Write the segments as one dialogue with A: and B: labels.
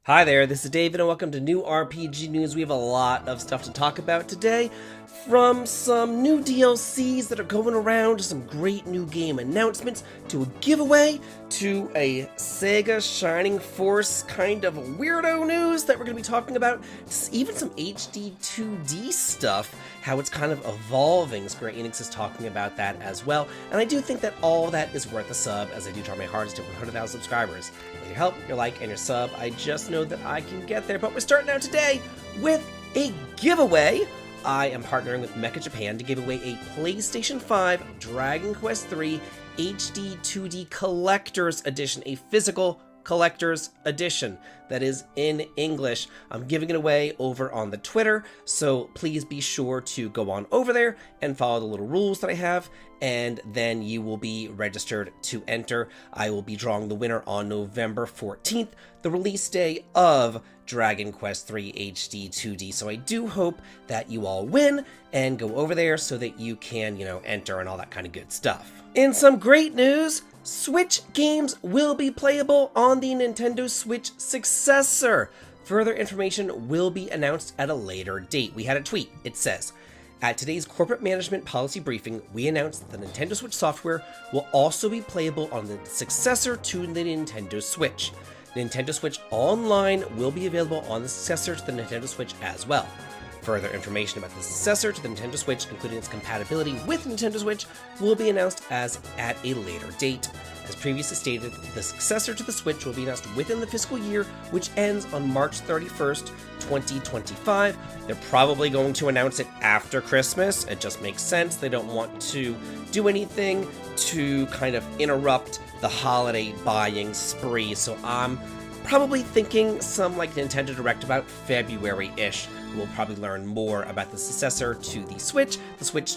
A: Hi there, this is David and welcome to New RPG News. We have a lot of stuff to talk about today, from some new DLCs that are going around to some great new game announcements to a giveaway to a Sega Shining Force kind of weirdo news that we're going to be talking about, even some HD2D stuff, how it's kind of evolving. Square Enix is talking about that as well, and I do think that all that is worth a sub, as I do try my hardest to 100,000 subscribers. With your help, your like, and your sub, I just know that I can get there. But we're starting out today with a giveaway. I am partnering with Mecha Japan to give away a PlayStation 5 Dragon Quest III HD2D Collector's Edition, a physical Collector's Edition that is in English. I'm giving it away over on the Twitter, so please be sure to go on over there and follow the little rules that I have, and then you will be registered to enter. I will be drawing the winner on November 14th, the release day of Dragon Quest III HD 2D. So I do hope that you all win and go over there so that you can, enter and all that kind of good stuff. In some great news, Switch games will be playable on the Nintendo Switch successor. Further information will be announced at a later date. We had a tweet. It says, "At today's corporate management policy briefing, we announced that the Nintendo Switch software will also be playable on the successor to the Nintendo Switch. Nintendo Switch Online will be available on the successor to the Nintendo Switch as well. Further information about the successor to the Nintendo Switch, including its compatibility with Nintendo Switch, will be announced at a later date. As previously stated, the successor to the Switch will be announced within the fiscal year, which ends on March 31st, 2025. They're probably going to announce it after Christmas. It just makes sense. They don't want to do anything to kind of interrupt the holiday buying spree. So I'm probably thinking some like Nintendo Direct about February-ish. We'll probably learn more about the successor to the Switch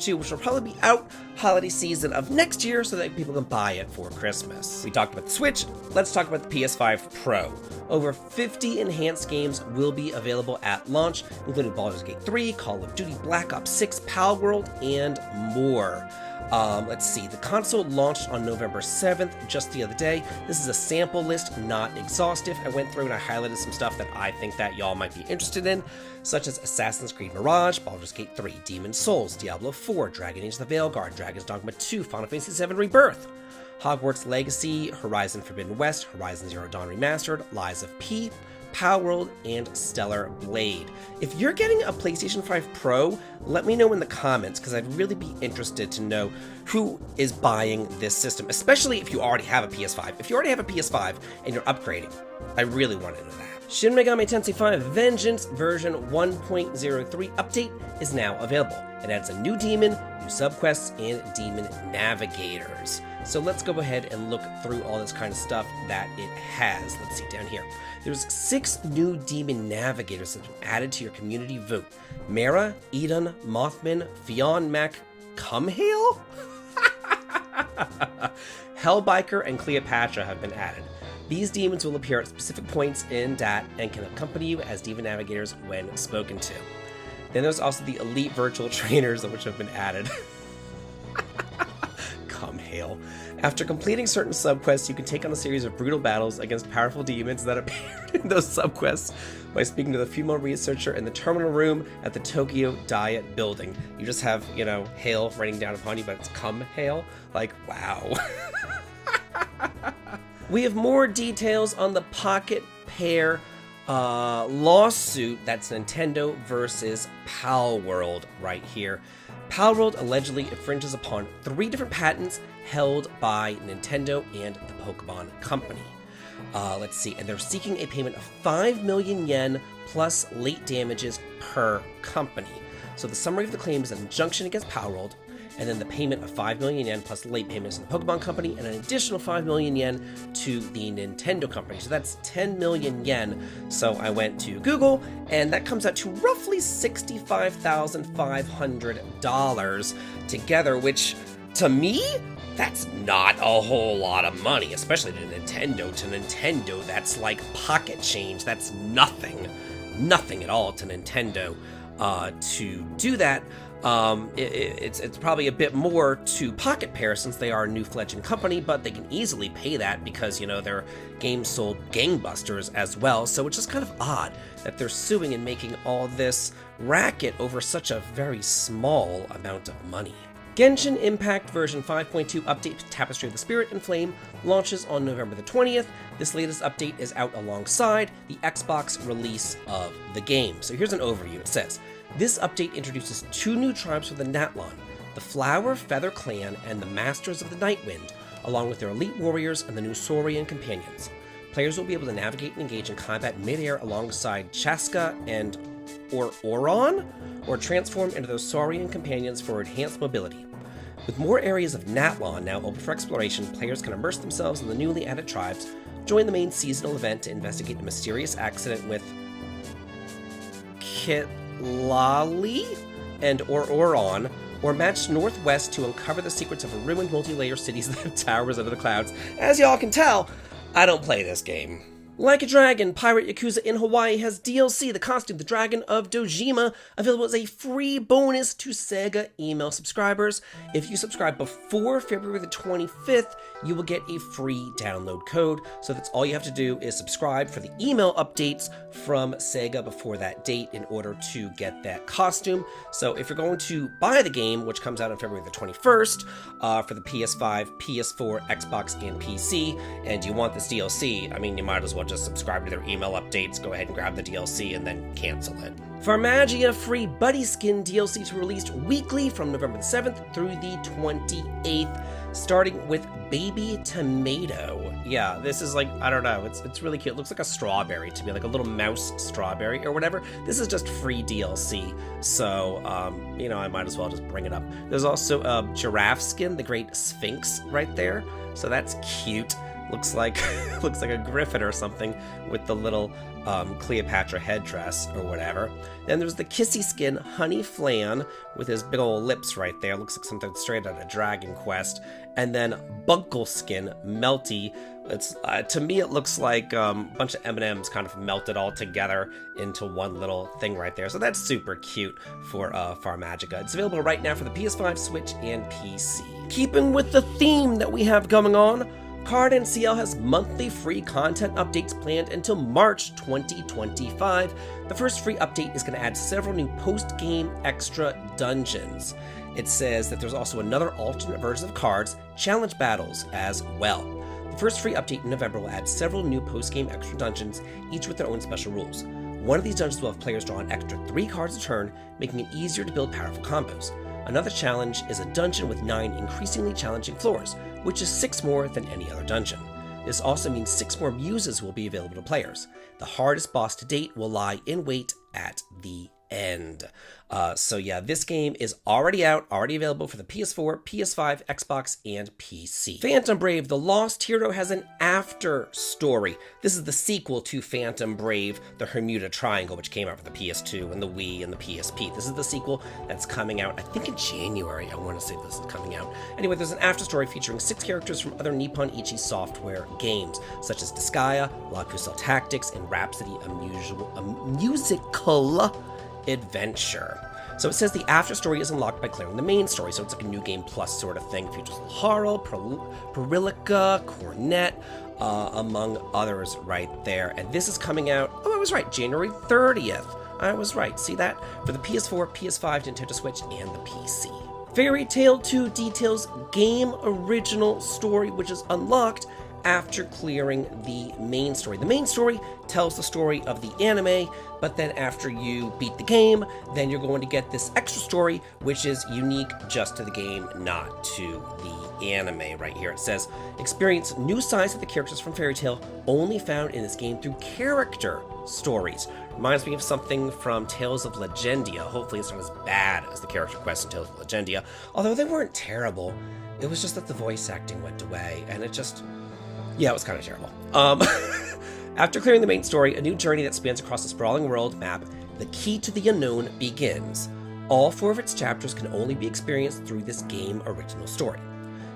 A: 2, which will probably be out holiday season of next year so that people can buy it for Christmas. We talked about the Switch, let's talk about the PS5 Pro. Over 50 enhanced games will be available at launch, including Baldur's Gate 3, Call of Duty Black Ops 6, Palworld, and more. Let's see, the console launched on November 7th, just the other day. This is a sample list, not exhaustive. I went through and I highlighted some stuff that I think that y'all might be interested in, such as Assassin's Creed Mirage, Baldur's Gate 3, Demon's Souls, Diablo 4, Dragon Age the Veilguard, Dragon's Dogma 2, Final Fantasy VII Rebirth, Hogwarts Legacy, Horizon Forbidden West, Horizon Zero Dawn Remastered, Lies of P, Palworld, and Stellar Blade. If you're getting a PlayStation 5 Pro, let me know in the comments, because I'd really be interested to know who is buying this system, especially if you already have a PS5. If you already have a PS5 and you're upgrading, I really want to know that. Shin Megami Tensei 5 Vengeance version 1.03 update is now available. It adds a new demon, new subquests, and demon navigators. So let's go ahead and look through all this kind of stuff that it has. Let's see down here. There's 6 new demon navigators that have been added to your community vote. Mara, Eden, Mothman, Fionn Mac, Cumhail? Hellbiker and Cleopatra have been added. These demons will appear at specific points in DAT and can accompany you as demon navigators when spoken to. Then there's also the elite virtual trainers which have been added. Cumhail. After completing certain subquests, you can take on a series of brutal battles against powerful demons that appeared in those subquests by speaking to the female researcher in the terminal room at the Tokyo Diet building. You just have, hail raining down upon you, but it's Cumhail. Like, wow. We have more details on the Pocket Pair lawsuit. That's Nintendo versus Palworld right here. Palworld allegedly infringes upon 3 different patents held by Nintendo and the Pokemon Company. Let's see, and they're seeking a payment of 5 million yen plus late damages per company. So the summary of the claim is an injunction against Palworld, and then the payment of 5 million yen plus late payments to the Pokemon Company, and an additional 5 million yen to the Nintendo Company. So that's 10 million yen. So I went to Google, and that comes out to roughly $65,500 together, which, to me, that's not a whole lot of money, especially to Nintendo. To Nintendo, that's like pocket change. That's nothing at all to Nintendo to do that. It's probably a bit more to Pocket Pair since they are a new fledgling company, but they can easily pay that because, you know, their games sold gangbusters as well, so it's just kind of odd that they're suing and making all this racket over such a very small amount of money. Genshin Impact version 5.2 update Tapestry of the Spirit and Flame launches on November the 20th. This latest update is out alongside the Xbox release of the game. So here's an overview. It says, this update introduces 2 new tribes for the Natlan, the Flower Feather Clan and the Masters of the Nightwind, along with their elite warriors and the new Saurian companions. Players will be able to navigate and engage in combat mid-air alongside Chaska and Oron, or transform into those Saurian companions for enhanced mobility. With more areas of Natlan now open for exploration, players can immerse themselves in the newly added tribes, join the main seasonal event to investigate a mysterious accident with Kitlali and Oron, or match northwest to uncover the secrets of a ruined multi-layer cities that have towers under the clouds. As y'all can tell, I don't play this game. Like a Dragon, Pirate Yakuza in Hawaii has DLC, the costume, the Dragon of Dojima, available as a free bonus to Sega email subscribers. If you subscribe before February the 25th, you will get a free download code. So that's all you have to do is subscribe for the email updates from Sega before that date in order to get that costume. So if you're going to buy the game, which comes out on February the 21st, for the PS5, PS4, Xbox, and PC, and you want this DLC, I mean, you might as well just subscribe to their email updates, go ahead and grab the DLC, and then cancel it. Farmagia free Buddy Skin DLC to be released weekly from November the 7th through the 28th, starting with Baby Tomato. Yeah, this is like, I don't know, it's really cute. It looks like a strawberry to me, like a little mouse strawberry or whatever. This is just free DLC, so, you know, I might as well just bring it up. There's also a giraffe skin, the Great Sphinx right there, so that's cute. Looks like a griffin or something with the little Cleopatra headdress or whatever. Then there's the Kissy skin Honey Flan with his big old lips right there. Looks like something straight out of Dragon Quest. And then Bunkle skin Melty. It's to me it looks like a bunch of M&Ms kind of melted all together into one little thing right there. So that's super cute for Farmagica. It's available right now for the PS5, Switch, and PC. Keeping with the theme that we have going on, En Ciel has monthly free content updates planned until March 2025. The first free update is going to add several new post-game extra dungeons. It says that there's also another alternate version of cards, challenge battles as well. The first free update in November will add several new post-game extra dungeons, each with their own special rules. One of these dungeons will have players draw an extra 3 cards a turn, making it easier to build powerful combos. Another challenge is a dungeon with 9 increasingly challenging floors, which is 6 more than any other dungeon. This also means 6 more muses will be available to players. The hardest boss to date will lie in wait at the end. So yeah, this game is already out, already available for the PS4, PS5, Xbox, and PC. Phantom Brave, The Lost Hero has an after story. This is the sequel to Phantom Brave, the Bermuda Triangle, which came out for the PS2 and the Wii and the PSP. This is the sequel that's coming out, I think in January, I want to say this is coming out. Anyway, there's an after story featuring 6 characters from other Nippon Ichi Software games, such as Disgaea, La Pucelle Tactics, and Rhapsody, a musical adventure. So it says the after story is unlocked by clearing the main story, so it's like a new game plus sort of thing. Features Harl, Perilica, Cornet, among others right there. And this is coming out, oh, I was right, January 30th. I was right. See that? For the PS4, PS5, Nintendo Switch, and the PC. Fairy Tail 2 details game original story, which is unlocked after clearing the main story. The main story tells the story of the anime, but then after you beat the game, then you're going to get this extra story, which is unique just to the game, not to the anime. Right here it says, experience new sides of the characters from Fairy Tail, only found in this game through character stories. Reminds me of something from Tales of Legendia. Hopefully it's not as bad as the character quests in Tales of Legendia, although they weren't terrible. It was just that the voice acting went away, and it just... yeah, it was kind of terrible. After clearing the main story, a new journey that spans across the sprawling world map, The Key to the Unknown, begins. All 4 of its chapters can only be experienced through this game original story.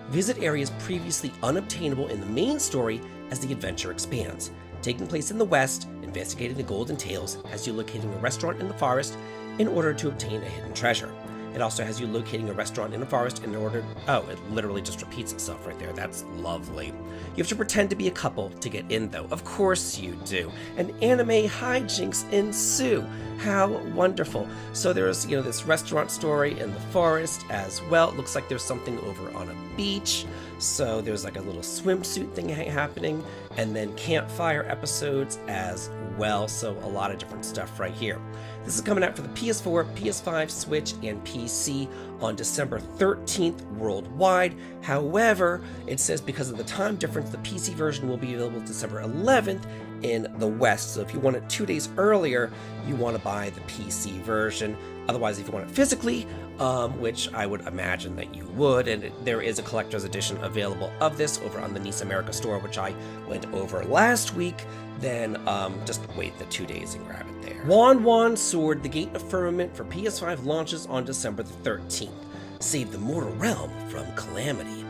A: Visit areas previously unobtainable in the main story as the adventure expands. Taking place in the West, investigating the Golden Tales has you locating a restaurant in the forest in order to obtain a hidden treasure. It also has you locating a restaurant in a forest in order... Oh, it literally just repeats itself right there. That's lovely. You have to pretend to be a couple to get in, though. Of course you do. And anime hijinks ensue. How wonderful. So there's, this restaurant story in the forest as well. It looks like there's something over on a beach. So there's like a little swimsuit thing happening. And then campfire episodes as well. So a lot of different stuff right here. This is coming out for the PS4, PS5, Switch, and PC on December 13th worldwide. However, it says because of the time difference, the PC version will be available December 11th in the West. So if you want it 2 days earlier, you want to buy the PC version. Otherwise, if you want it physically, which I would imagine that you would, and there is a collector's edition available of this over on the NIS America store, which I went over last week, then just wait the 2 days and grab it there. Yuan Sword, The Gate of Firmament for PS5 launches on December the 13th. Save the mortal realm from calamity.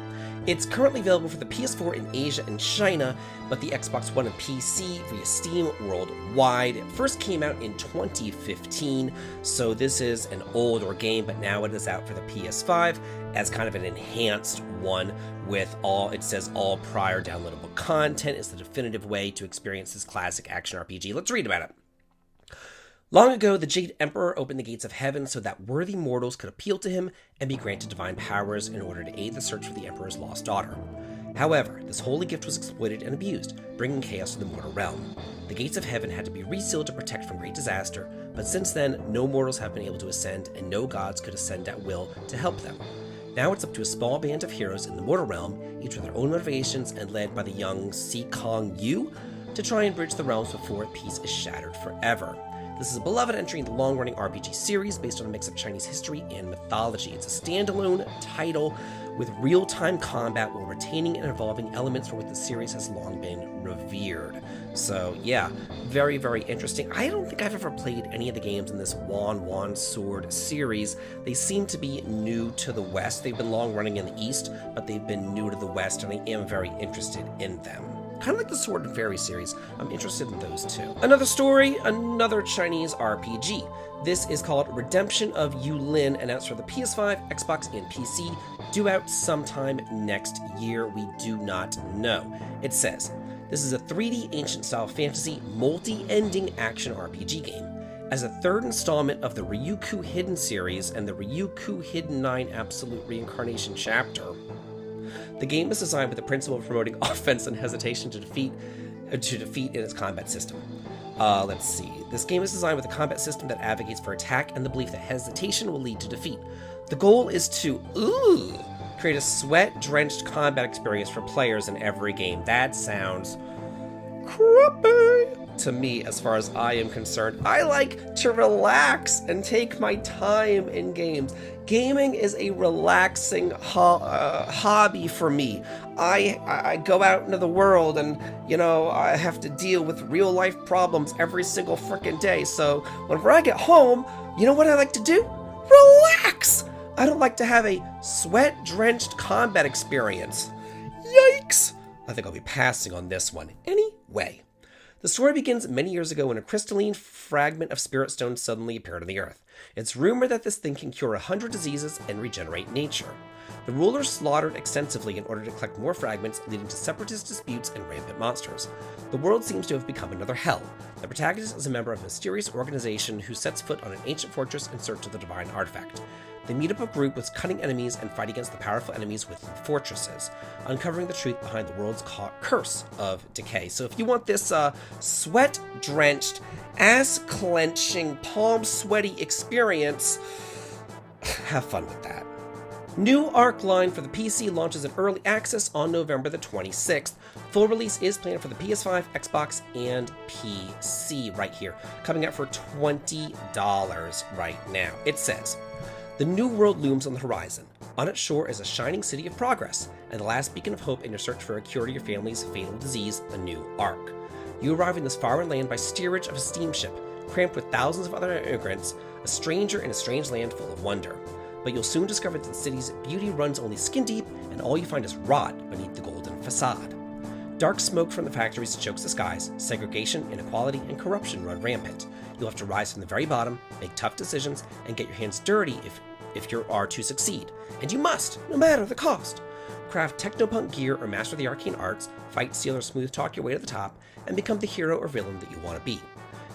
A: It's currently available for the PS4 in Asia and China, but the Xbox One and PC via Steam worldwide. It first came out in 2015, so this is an older game, but now it is out for the PS5 as kind of an enhanced one with it says all prior downloadable content is the definitive way to experience this classic action RPG. Let's read about it. Long ago, the Jade Emperor opened the gates of heaven so that worthy mortals could appeal to him and be granted divine powers in order to aid the search for the Emperor's lost daughter. However, this holy gift was exploited and abused, bringing chaos to the mortal realm. The gates of heaven had to be resealed to protect from great disaster, but since then, no mortals have been able to ascend, and no gods could ascend at will to help them. Now it's up to a small band of heroes in the mortal realm, each with their own motivations and led by the young Sikong Yu, to try and bridge the realms before peace is shattered forever. This is a beloved entry in the long-running RPG series based on a mix of Chinese history and mythology. It's a standalone title with real-time combat while retaining and evolving elements for which the series has long been revered. So yeah, very, very interesting. I don't think I've ever played any of the games in this Yuan Sword series. They seem to be new to the West. They've been long-running in the East, but they've been new to the West, and I am very interested in them. Kind of like the Sword and Fairy series. I'm interested in those too. Another story, another Chinese RPG. This is called Redemption of Elin, announced for the PS5, Xbox, and PC, due out sometime next year. We do not know. It says, this is a 3D ancient-style fantasy, multi-ending action RPG game. As a third installment of the Ryuku Hidden series and the Ryuku Hidden 9 Absolute Reincarnation chapter, the game is designed with the principle of promoting offense and hesitation to defeat in its combat system. Let's see. This game is designed with a combat system that advocates for attack and the belief that hesitation will lead to defeat. The goal is to create a sweat-drenched combat experience for players in every game. That sounds creepy to me as far as I am concerned. I like to relax and take my time in games. Gaming is a relaxing hobby for me. I go out into the world and, I have to deal with real life problems every single frickin' day. So whenever I get home, you know what I like to do? Relax! I don't like to have a sweat-drenched combat experience. Yikes! I think I'll be passing on this one. Anyway. The story begins many years ago when a crystalline fragment of Spirit Stone suddenly appeared on the Earth. It's rumored that this thing can cure 100 diseases and regenerate nature. The rulers slaughtered extensively in order to collect more fragments, leading to separatist disputes and rampant monsters. The world seems to have become another hell. The protagonist is a member of a mysterious organization who sets foot on an ancient fortress in search of the divine artifact. They meet up a group with cunning enemies and fight against the powerful enemies within the fortresses, uncovering the truth behind the world's curse of decay. So if you want this sweat-drenched, ass-clenching, palm-sweaty experience, have fun with that. New Arc line for the PC launches in early access on November the 26th. Full release is planned for the PS5, Xbox, and PC right here, coming out for $20 right now. It says, the new world looms on the horizon. On its shore is a shining city of progress, and the last beacon of hope in your search for a cure to your family's fatal disease, the New Arc. You arrive in this foreign land by steerage of a steamship, cramped with thousands of other immigrants, a stranger in a strange land full of wonder. But you'll soon discover that the city's beauty runs only skin deep, and all you find is rot beneath the golden facade. Dark smoke from the factories chokes the skies, segregation, inequality, and corruption run rampant. You'll have to rise from the very bottom, make tough decisions, and get your hands dirty if if you are to succeed, and you must, no matter the cost. Craft technopunk gear or master the arcane arts, fight, steal, or smooth talk your way to the top, and become the hero or villain that you want to be.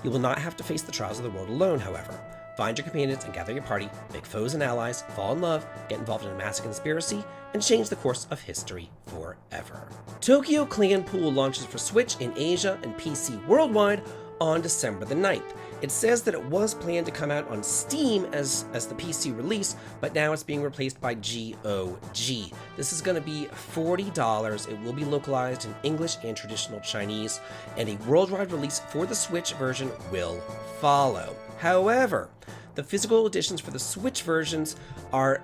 A: You will not have to face the trials of the world alone, however. Find your companions and gather your party, make foes and allies, fall in love, get involved in a massive conspiracy, and change the course of history forever. Tokyo Clan Pool launches for Switch in Asia and PC worldwide on December the 9th. It says that it was planned to come out on Steam as the PC release, but now it's being replaced by GOG. This is going to be $40. It will be localized in English and traditional Chinese, and a worldwide release for the Switch version will follow. However, the physical editions for the Switch versions are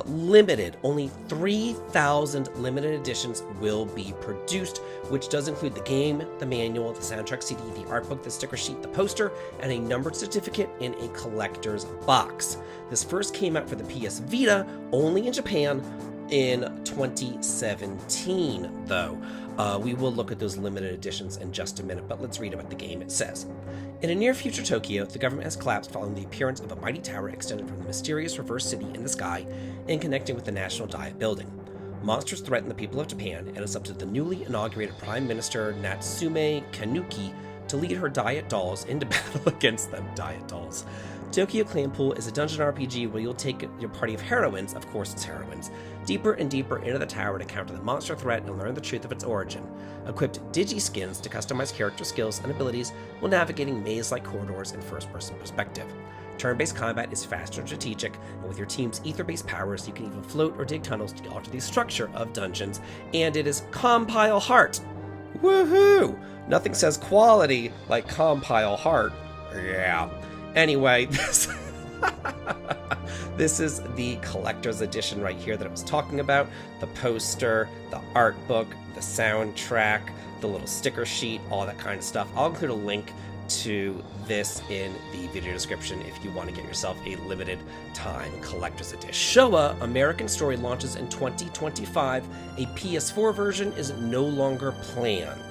A: limited. Only 3,000 limited editions will be produced, which does include the game, the manual, the soundtrack CD, the art book, the sticker sheet, the poster, and a numbered certificate in a collector's box. This first came out for the PS Vita, only in Japan, in 2017, though. We will look at those limited editions in just a minute, but let's read about the game. It says, in a near future Tokyo, the government has collapsed following the appearance of a mighty tower extended from the mysterious reverse city in the sky and connecting with the National Diet building. Monsters threaten the people of Japan, and it's up to the newly inaugurated Prime Minister Natsume Kanuki to lead her Diet Dolls into battle against them. Diet Dolls. Tokyo Clan Pool is a dungeon RPG where you'll take your party of heroines, of course it's heroines, deeper and deeper into the tower to counter the monster threat and learn the truth of its origin. Equipped digi-skins to customize character skills and abilities while navigating maze-like corridors in first-person perspective. Turn-based combat is fast and strategic, and with your team's ether-based powers, you can even float or dig tunnels to alter the structure of dungeons, and it is Cumhail Heart. Woohoo! Nothing says quality like Cumhail Heart. Yeah. Anyway, this is the collector's edition right here that I was talking about. The poster, the art book, the soundtrack, the little sticker sheet, all that kind of stuff. I'll include a link to this in the video description if you want to get yourself a limited time collector's edition. Showa American Story launches in 2025. A PS4 version is no longer planned.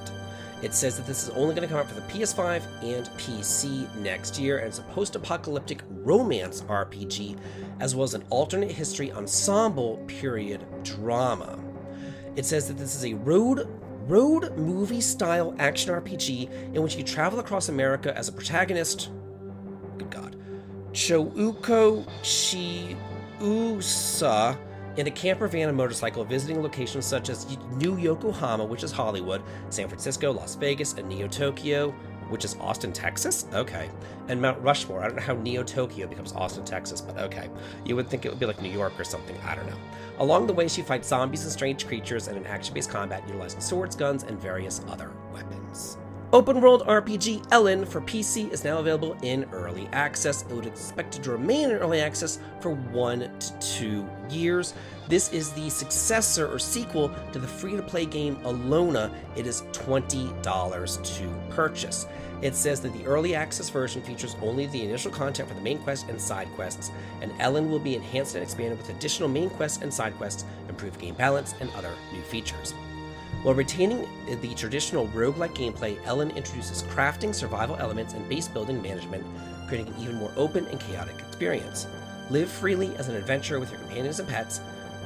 A: It says that this is only going to come out for the PS5 and PC next year, and it's a post-apocalyptic romance RPG, as well as an alternate history ensemble period drama. It says that this is a road movie-style action RPG in which you travel across America as a protagonist. Good God. Chouko Chiusa in a camper van and motorcycle, visiting locations such as New Yokohama, which is Hollywood, San Francisco, Las Vegas, and Neo-Tokyo, which is Austin, Texas? Okay. And Mount Rushmore. I don't know how Neo-Tokyo becomes Austin, Texas, but okay. You would think it would be like New York or something. I don't know. Along the way, she fights zombies and strange creatures in an action-based combat utilizing swords, guns, and various other weapons. Open world RPG Elin for PC is now available in early access. It would expected to remain in early access for 1 to 2 years. This is the successor or sequel to the free-to-play game Alona. It is $20 to purchase. It says that the early access version features only the initial content for the main quest and side quests, and Elin will be enhanced and expanded with additional main quests and side quests, improved game balance, and other new features. While retaining the traditional roguelike gameplay, Elin introduces crafting, survival elements, and base building management, creating an even more open and chaotic experience. Live freely as an adventurer with your companions and pets.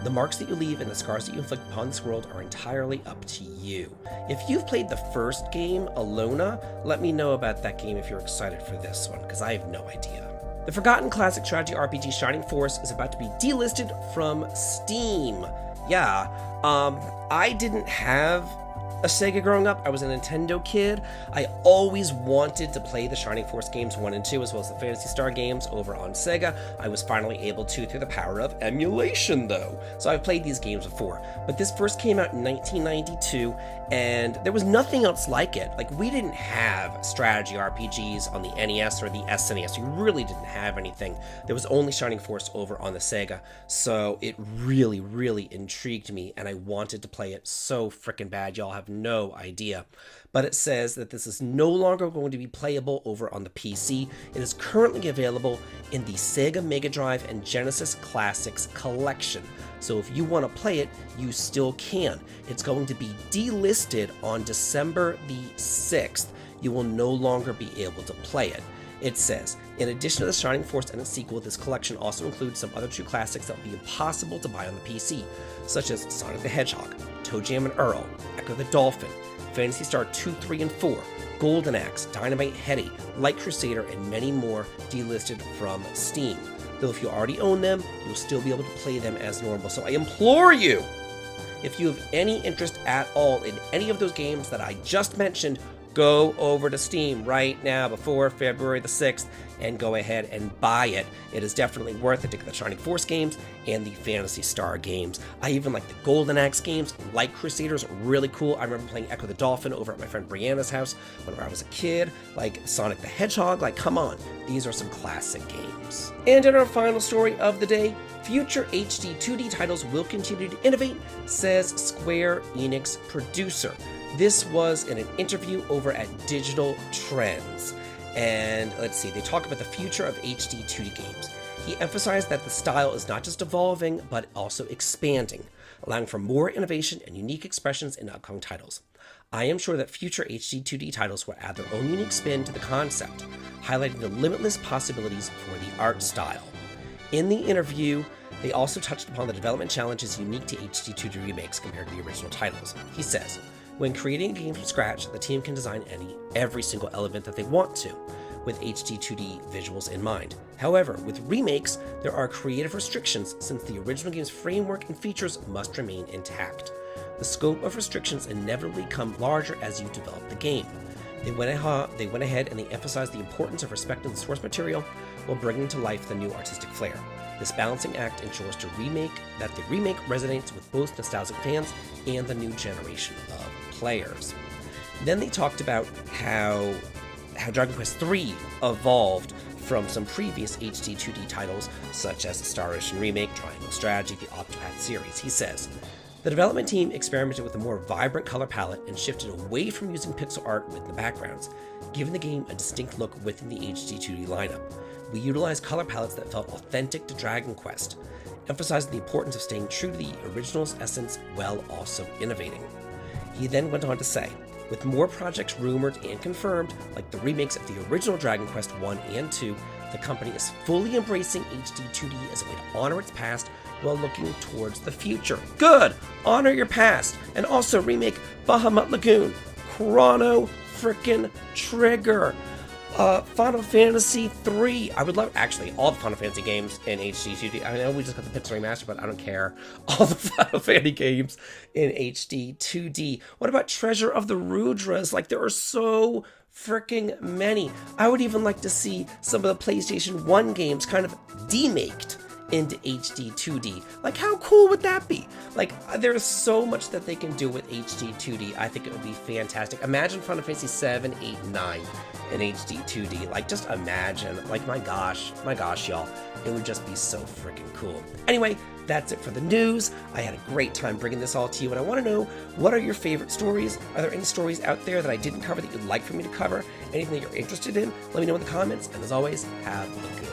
A: The marks that you leave and the scars that you inflict upon this world are entirely up to you. If you've played the first game, Alona, let me know about that game if you're excited for this one, because I have no idea. The forgotten classic strategy RPG Shining Force is about to be delisted from Steam. Yeah, I didn't have a Sega growing up. I was a Nintendo kid. I always wanted to play the Shining Force games 1 and 2, as well as the Phantasy Star games over on Sega. I was finally able to through the power of emulation, though. So I've played these games before. But this first came out in 1992, and there was nothing else like it. Like, we didn't have strategy RPGs on the NES or the SNES. We really didn't have anything. There was only Shining Force over on the Sega. So it really, really intrigued me, and I wanted to play it so freaking bad. Y'all have no idea. But it says that this is no longer going to be playable over on the PC. It is currently available in the Sega Mega Drive and Genesis Classics collection. So if you want to play it, you still can. It's going to be delisted on December the 6th. You will no longer be able to play it. It says, in addition to the Shining Force and its sequel, this collection also includes some other true classics that would be impossible to buy on the PC, such as Sonic the Hedgehog, Toe Jam and Earl, Echo the Dolphin, Phantasy Star 2, 3, and 4, Golden Axe, Dynamite Headdy, Light Crusader, and many more delisted from Steam. Though if you already own them, you'll still be able to play them as normal. So I implore you, if you have any interest at all in any of those games that I just mentioned, go over to Steam right now before February the 6th and go ahead and buy it. It is definitely worth it to get the Shining Force games and the Phantasy Star games. I even like the Golden Axe games. Light Crusaders, really cool. I remember playing Echo the Dolphin over at my friend Brianna's house whenever I was a kid. Like Sonic the Hedgehog, like come on. These are some classic games. And in our final story of the day, future HD2D titles will continue to innovate, says Square Enix producer. This was in an interview over at Digital Trends. And let's see, they talk about the future of HD 2D games. He emphasized that the style is not just evolving, but also expanding, allowing for more innovation and unique expressions in upcoming titles. I am sure that future HD 2D titles will add their own unique spin to the concept, highlighting the limitless possibilities for the art style. In the interview, they also touched upon the development challenges unique to HD 2D remakes compared to the original titles. He says, when creating a game from scratch, the team can design every single element that they want to, with HD 2D visuals in mind. However, with remakes, there are creative restrictions since the original game's framework and features must remain intact. The scope of restrictions inevitably become larger as you develop the game. They went ahead and they emphasized the importance of respecting the source material while bringing to life the new artistic flair. This balancing act ensures that the remake resonates with both nostalgic fans and the new generation of players. Then they talked about how Dragon Quest III evolved from some previous HD 2D titles, such as the Star Ocean remake, Triangle Strategy, the Octopath series. He says, the development team experimented with a more vibrant color palette and shifted away from using pixel art within the backgrounds, giving the game a distinct look within the HD 2D lineup. We utilized color palettes that felt authentic to Dragon Quest, emphasizing the importance of staying true to the original's essence while also innovating. He then went on to say, with more projects rumored and confirmed, like the remakes of the original Dragon Quest 1 and 2, the company is fully embracing HD 2D as a way to honor its past while looking towards the future. Good! Honor your past! And also remake Bahamut Lagoon, Chrono frickin' Trigger, Final Fantasy III. I would love, actually, all the Final Fantasy games in HD 2D. I know we just got the Pixel Remaster, but I don't care. All the Final Fantasy games in HD 2D. What about Treasure of the Rudras? Like, there are so freaking many. I would even like to see some of the PlayStation 1 games kind of demaked into HD 2D. Like, how cool would that be? Like, there's so much that they can do with HD 2D. I think it would be fantastic. Imagine Final Fantasy 7, 8, 9 in HD 2D. Like, just imagine. Like, my gosh, y'all. It would just be so freaking cool. Anyway, that's it for the news. I had a great time bringing this all to you, and I want to know, what are your favorite stories? Are there any stories out there that I didn't cover that you'd like for me to cover? Anything that you're interested in? Let me know in the comments, and as always, have a good